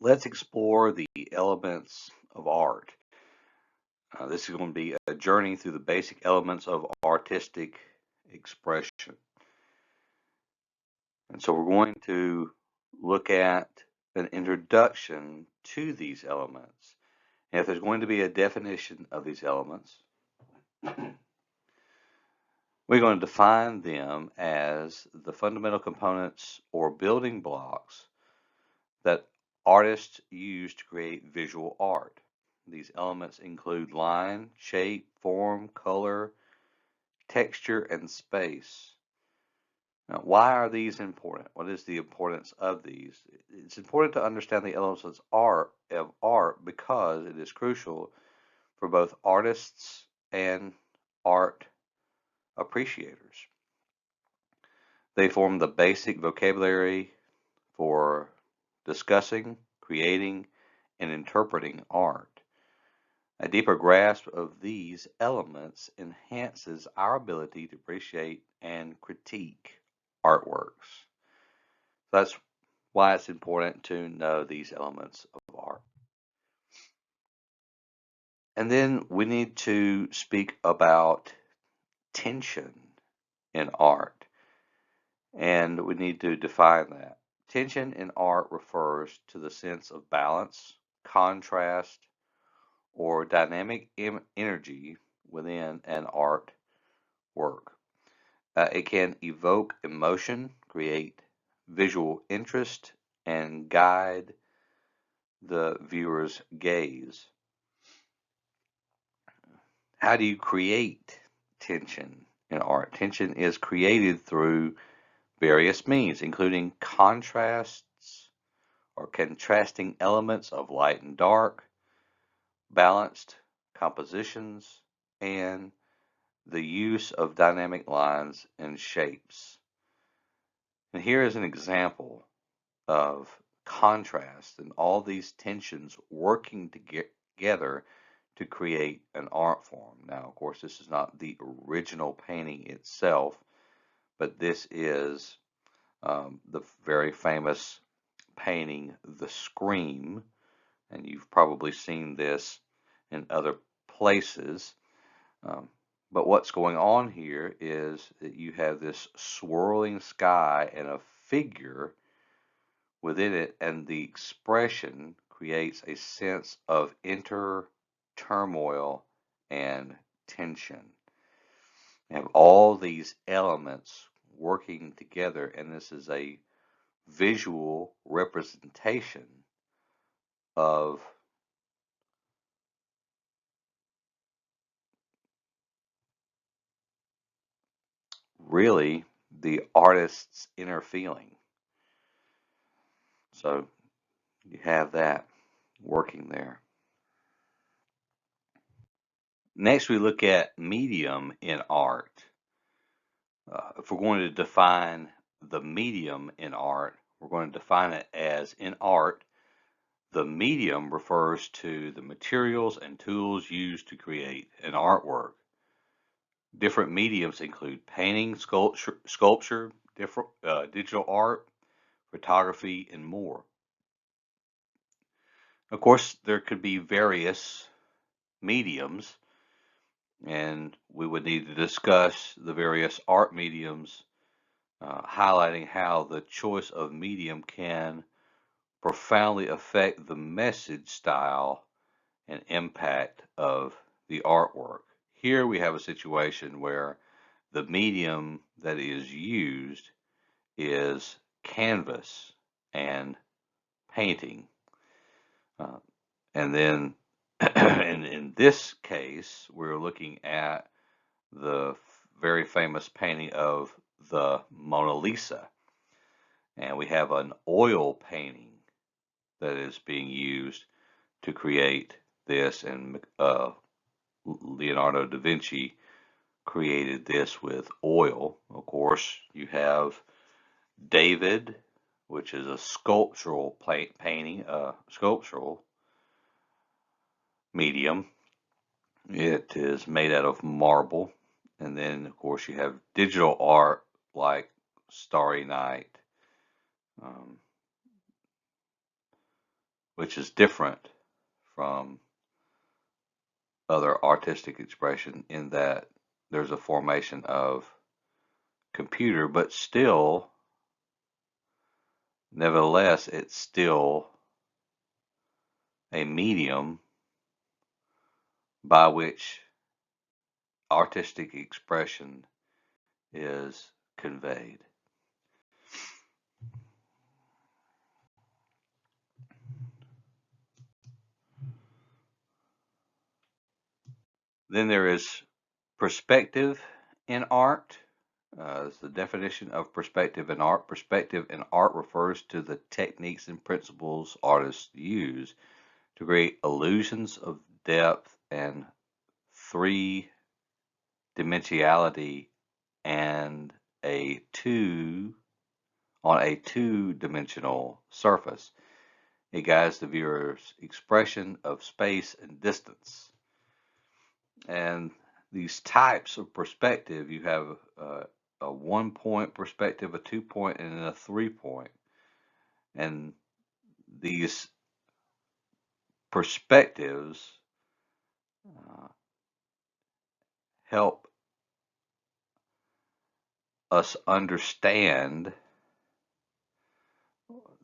let's explore the elements of art. This is going to be a journey through the basic elements of artistic expression. And so we're going to look at an introduction to these elements. And if there's going to be a definition of these elements, we're going to define them as the fundamental components or building blocks that artists use to create visual art. These elements include line, shape, form, color, texture, and space. Now, why are these important? What is the importance of these? It's important to understand the elements of art because it is crucial for both artists and art appreciators. They form the basic vocabulary for discussing, creating, and interpreting art. A deeper grasp of these elements enhances our ability to appreciate and critique artworks. That's why it's important to know these elements of art. And then we need to speak about tension in art, and we need to define that. Tension in art refers to the sense of balance, contrast, or dynamic energy within an art work. It can evoke emotion, create visual interest, and guide the viewer's gaze. How do you create tension in art? Tension is created through various means, including contrasts or contrasting elements of light and dark, balanced compositions, and the use of dynamic lines and shapes. And here is an example of contrast and all these tensions working together to create an art form. Now, of course, this is not the original painting itself, but this is the very famous painting, The Scream, and you've probably seen this in other places. But what's going on here is that you have this swirling sky and a figure within it, and the expression creates a sense of inner turmoil and tension. You have all these elements working together, and this is a visual representation of really the artist's inner feeling. So you have that working there. Next, we look at medium in art. If we're going to define the medium in art, we're going to define it as in art, the medium refers to the materials and tools used to create an artwork. Different mediums include painting, sculpture, different digital art, photography, and more. Of course, there could be various mediums, and we would need to discuss the various art mediums, highlighting how the choice of medium can profoundly affect the message style and impact of the artwork. Here we have a situation where the medium that is used is canvas and painting. And then in this case, we're looking at the very famous painting of the Mona Lisa. And we have an oil painting that is being used to create this, and Leonardo da Vinci created this with oil. Of course, you have David, which is a sculptural painting, sculptural medium. It is made out of marble. And then, of course, you have digital art like Starry Night, which is different from other artistic expression in that there's a formation of computer, but still, nevertheless, it's still a medium by which artistic expression is conveyed. Then there is perspective in art. It's the definition of perspective in art. Perspective in art refers to the techniques and principles artists use to create illusions of depth and three-dimensionality and on a two-dimensional surface. It guides the viewer's expression of space and distance. And these types of perspective, you have a 1-point perspective, a 2-point, and a 3-point. And these perspectives help us understand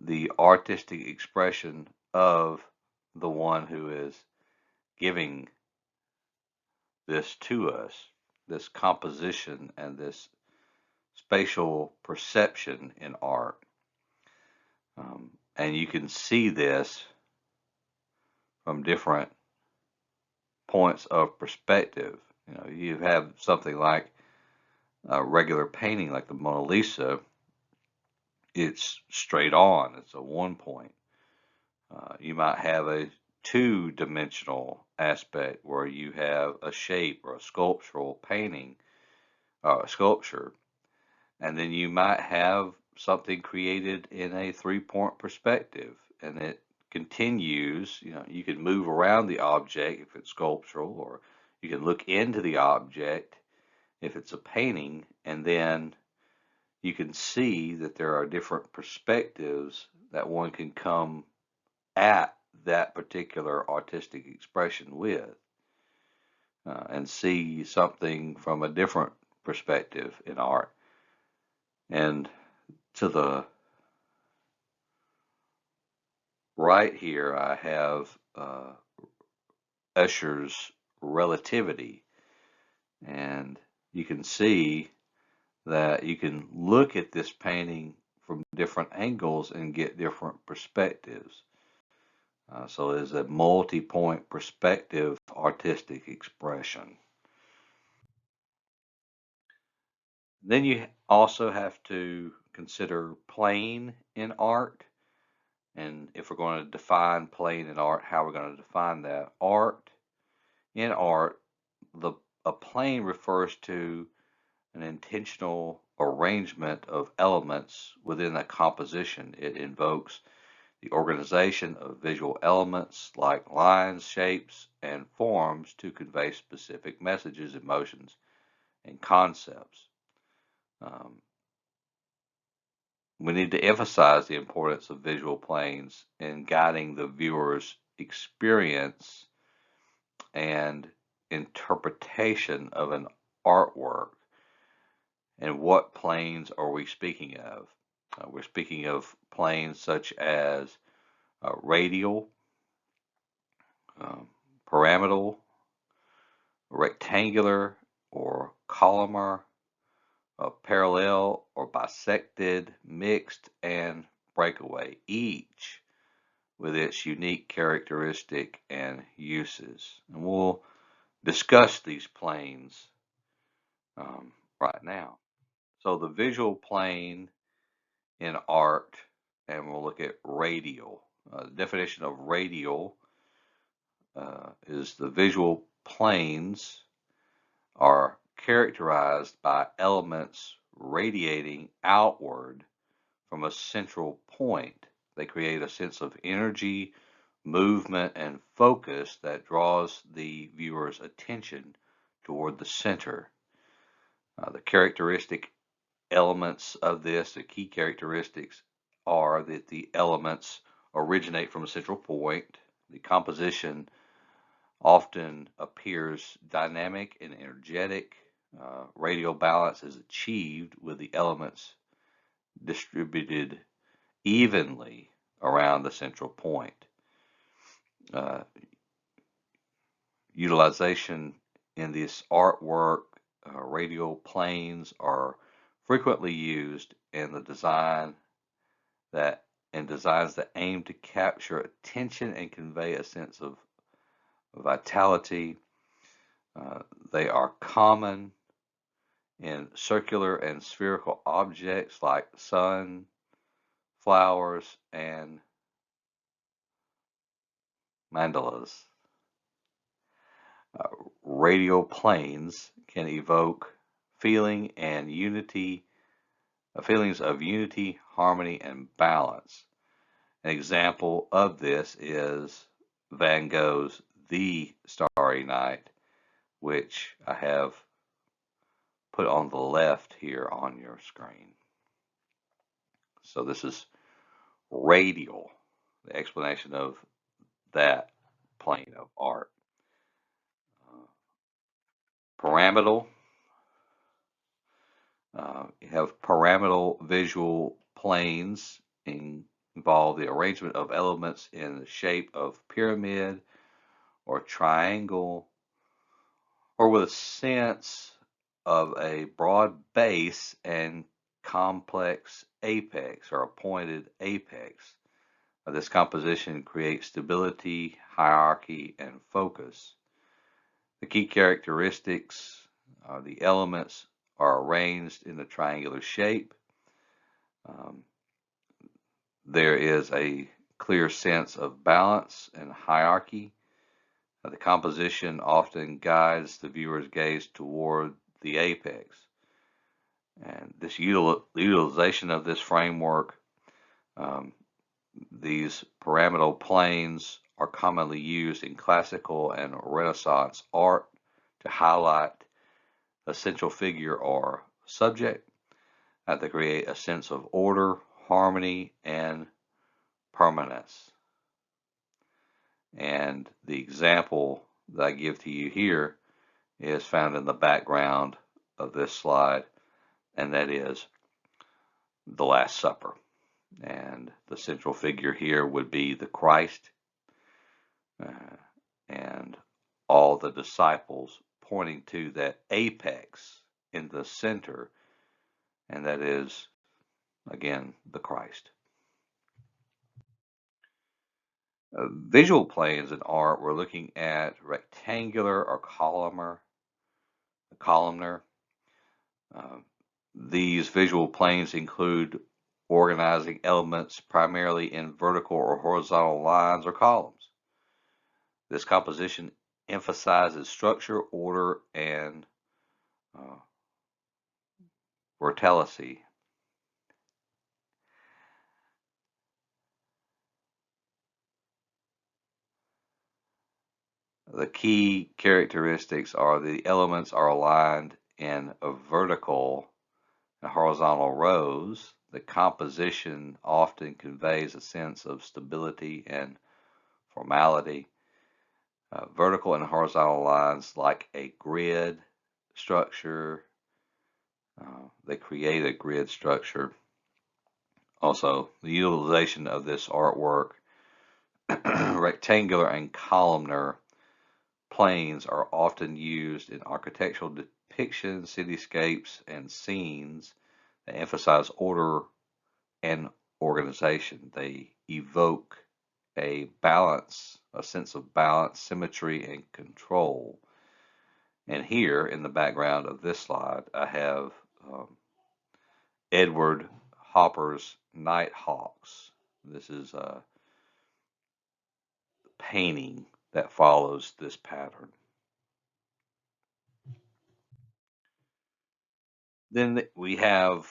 the artistic expression of the one who is giving this to us, this composition and this spatial perception in art. And you can see this from different points of perspective. You have something like a regular painting like the Mona Lisa. It's straight on. It's a 1-point. You might have a 2-dimensional aspect where you have a shape or a sculptural painting, sculpture, and then you might have something created in a 3-point perspective, and it continues. You can move around the object if it's sculptural, or you can look into the object if it's a painting, and then you can see that there are different perspectives that one can come at that particular artistic expression with, and see something from a different perspective in art. And to the right here, I have Escher's relativity, and you can see that you can look at this painting from different angles and get different perspectives. So it's a multi-point perspective artistic expression. Then you also have to consider plane in art. And if we're going to define plane in art, how we're going to define that. In art, a plane refers to an intentional arrangement of elements within a composition. It invokes the organization of visual elements like lines, shapes, and forms to convey specific messages, emotions, and concepts. We need to emphasize the importance of visual planes in guiding the viewer's experience and interpretation of an artwork. And what planes are we speaking of? We're speaking of planes such as radial, pyramidal, rectangular, or columnar, parallel or bisected, mixed, and breakaway, each with its unique characteristic and uses. And we'll discuss these planes right now. So the visual plane in art, and we'll look at radial. The definition of radial is the visual planes are characterized by elements radiating outward from a central point. They create a sense of energy, movement, and focus that draws the viewer's attention toward the center. The characteristic elements of this, the key characteristics, are that the elements originate from a central point. The composition often appears dynamic and energetic. Radial balance is achieved with the elements distributed evenly around the central point. Utilization in this artwork, radial planes are frequently used in the designs that aim to capture attention and convey a sense of vitality. They are common in circular and spherical objects like sun, flowers, and mandalas. Radial planes can evoke feelings of unity, harmony, and balance. An example of this is Van Gogh's The Starry Night, which I have put on the left here on your screen. So this is radial, the explanation of that plane of art. Pyramidal. You have pyramidal visual planes involve the arrangement of elements in the shape of pyramid or triangle, or with a sense of a broad base and complex apex or a pointed apex. This composition creates stability, hierarchy, and focus. The key characteristics are the elements are arranged in a triangular shape. There is a clear sense of balance and hierarchy. The composition often guides the viewer's gaze toward the apex. And this utilization of this framework, these pyramidal planes are commonly used in classical and Renaissance art to highlight a central figure or subject, to create a sense of order, harmony, and permanence. And the example that I give to you here is found in the background of this slide, and that is the Last Supper. And the central figure here would be the Christ, and all the disciples pointing to that apex in the center, and that is, again, the Christ. Visual planes in art, we're looking at rectangular or columnar. These visual planes include organizing elements primarily in vertical or horizontal lines or columns. This composition emphasizes structure, order, and verticality. The key characteristics are the elements are aligned in a vertical and horizontal rows. The composition often conveys a sense of stability and formality. Vertical and horizontal lines, like a grid structure, they create a grid structure. Also, the utilization of this artwork, rectangular and columnar planes are often used in architectural depictions, cityscapes, and scenes that emphasize order and organization. They evoke a sense of balance, symmetry, and control. And here in the background of this slide, I have Edward Hopper's Nighthawks. This is a painting that follows this pattern. Then we have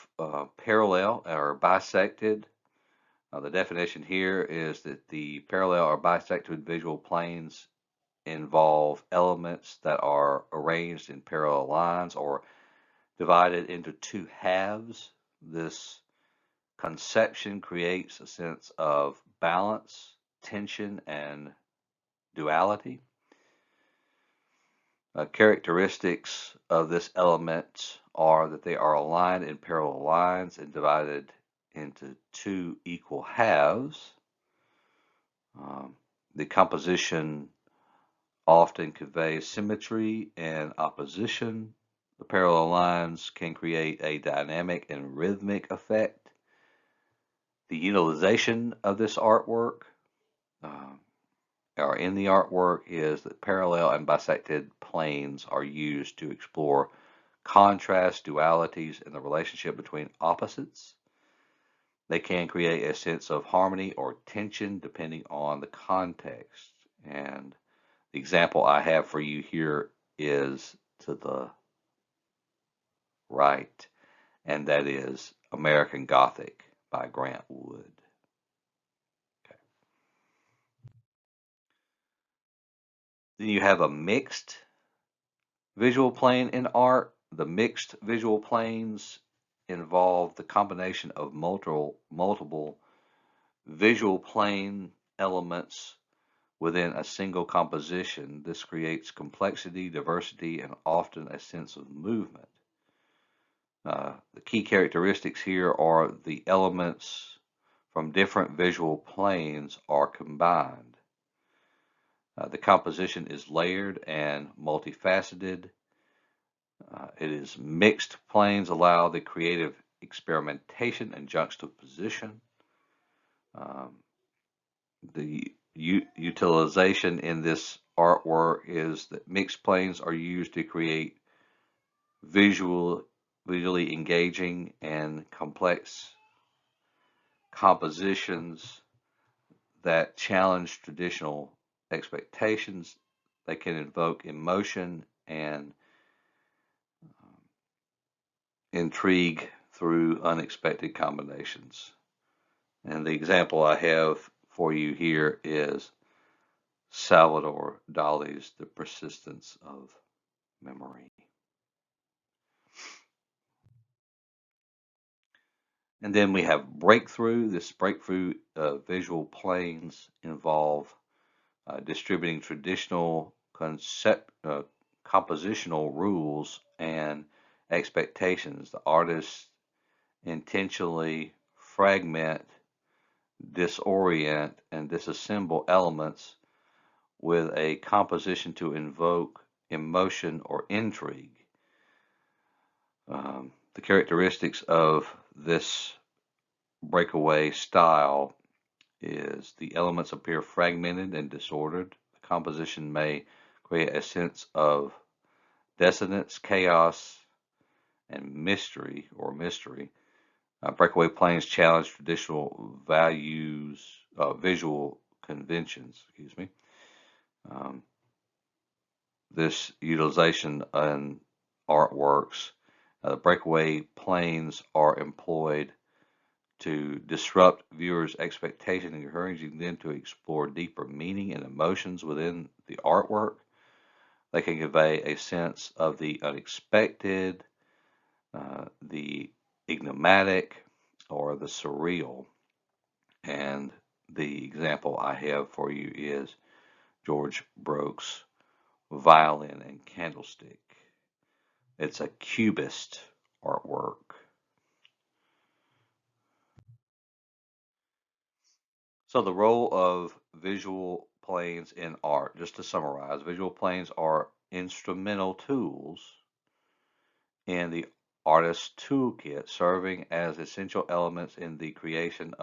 parallel or bisected. The definition here is that the parallel or bisected visual planes involve elements that are arranged in parallel lines or divided into two halves. This conception creates a sense of balance, tension, and duality. Characteristics of this element are that they are aligned in parallel lines and divided into two equal halves. The composition often conveys symmetry and opposition. The parallel lines can create a dynamic and rhythmic effect. The utilization of this artwork or in the artwork is that parallel and bisected planes are used to explore contrast, dualities, and the relationship between opposites. They can create a sense of harmony or tension depending on the context. And the example I have for you here is to the right, and that is American Gothic by Grant Wood. Okay. Then you have a mixed visual plane in art. The mixed visual planes involve the combination of multiple visual plane elements within a single composition. This creates complexity, diversity, and often a sense of movement. The key characteristics here are the elements from different visual planes are combined. The composition is layered and multifaceted. It is mixed planes allow the creative experimentation and juxtaposition. The utilization in this artwork is that mixed planes are used to create visually engaging and complex compositions that challenge traditional expectations. They can invoke emotion and intrigue through unexpected combinations. And the example I have for you here is Salvador Dali's The Persistence of Memory. And then we have breakthrough. This breakthrough visual planes involve distributing traditional compositional rules and expectations. The artists intentionally fragment, disorient, and disassemble elements with a composition to invoke emotion or intrigue. The characteristics of this breakaway style is the elements appear fragmented and disordered. The composition may create a sense of dissonance, chaos, and mystery. Breakaway planes challenge traditional visual conventions. This utilization in artworks, breakaway planes are employed to disrupt viewers' expectations, encouraging them to explore deeper meaning and emotions within the artwork. They can convey a sense of the unexpected, the enigmatic, or the surreal. And the example I have for you is George Brooks' Violin and Candlestick. It's a cubist artwork. So the role of visual planes in art, just to summarize, visual planes are instrumental tools in the artist's toolkit, serving as essential elements in the creation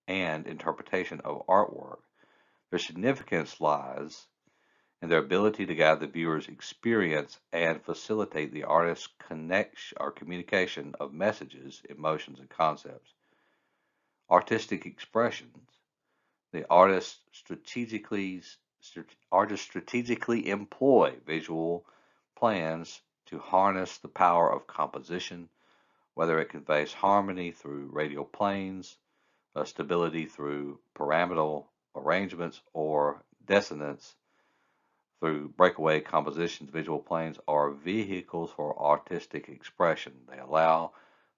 and interpretation of artwork. Their significance lies in their ability to guide the viewer's experience and facilitate the artist's connection or communication of messages, emotions, and concepts. Artistic expressions. The artists strategically employ visual plans to harness the power of composition, whether it conveys harmony through radial planes, stability through pyramidal arrangements, or dissonance through breakaway compositions. Visual planes are vehicles for artistic expression. They allow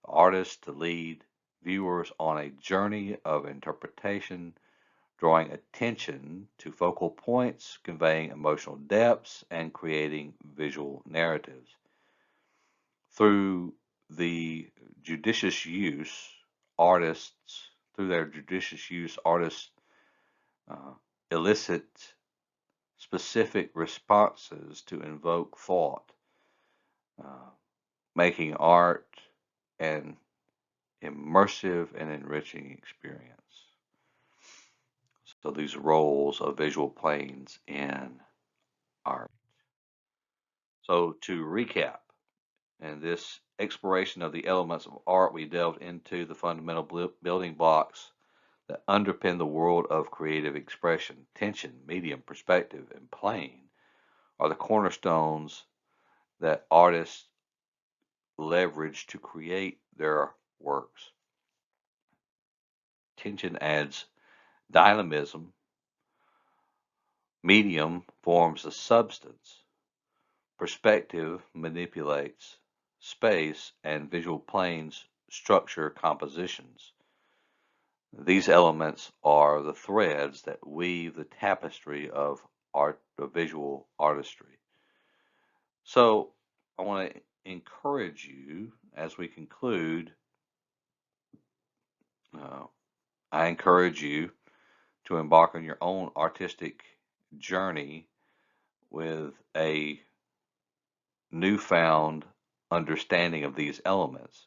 the artist to lead viewers on a journey of interpretation, drawing attention to focal points, conveying emotional depths, and creating visual narratives. Through the judicious use, artists, through their judicious use, artists elicit specific responses to invoke thought, making art an immersive and enriching experience. So these roles of visual planes in art. So to recap, in this exploration of the elements of art, we delved into the fundamental building blocks that underpin the world of creative expression. Tension, medium, perspective, and plane are the cornerstones that artists leverage to create their works. Tension adds dynamism, medium forms the substance, perspective manipulates space, and visual planes structure compositions. These elements are the threads that weave the tapestry of art, of visual artistry. So I want to encourage you as we conclude. I encourage you to embark on your own artistic journey with a newfound understanding of these elements.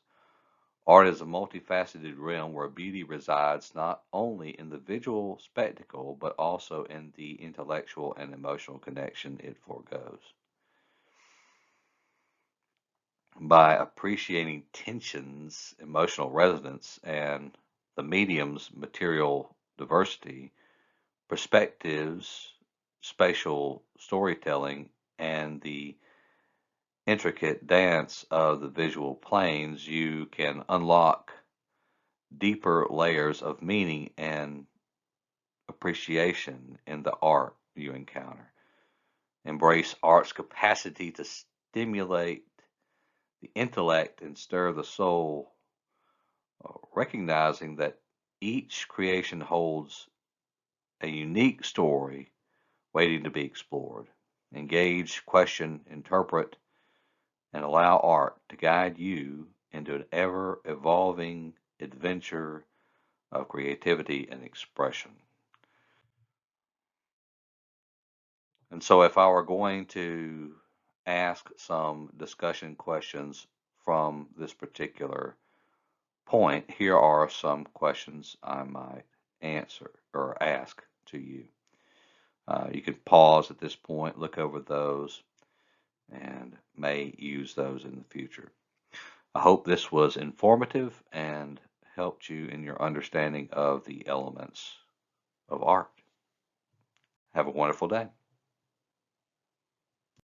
Art is a multifaceted realm where beauty resides not only in the visual spectacle, but also in the intellectual and emotional connection it forgoes. By appreciating tension's emotional resonance and the medium's material diversity, perspectives, spatial storytelling, and the intricate dance of the visual planes, you can unlock deeper layers of meaning and appreciation in the art you encounter. Embrace art's capacity to stimulate the intellect and stir the soul, recognizing that each creation holds a unique story waiting to be explored. Engage, question, interpret, and allow art to guide you into an ever evolving adventure of creativity and expression. And so, if I were going to ask some discussion questions from this particular point, here are some questions I might answer or ask to you. You can pause at this point, look over those, and may use those in the future. I hope this was informative and helped you in your understanding of the elements of art. Have a wonderful day.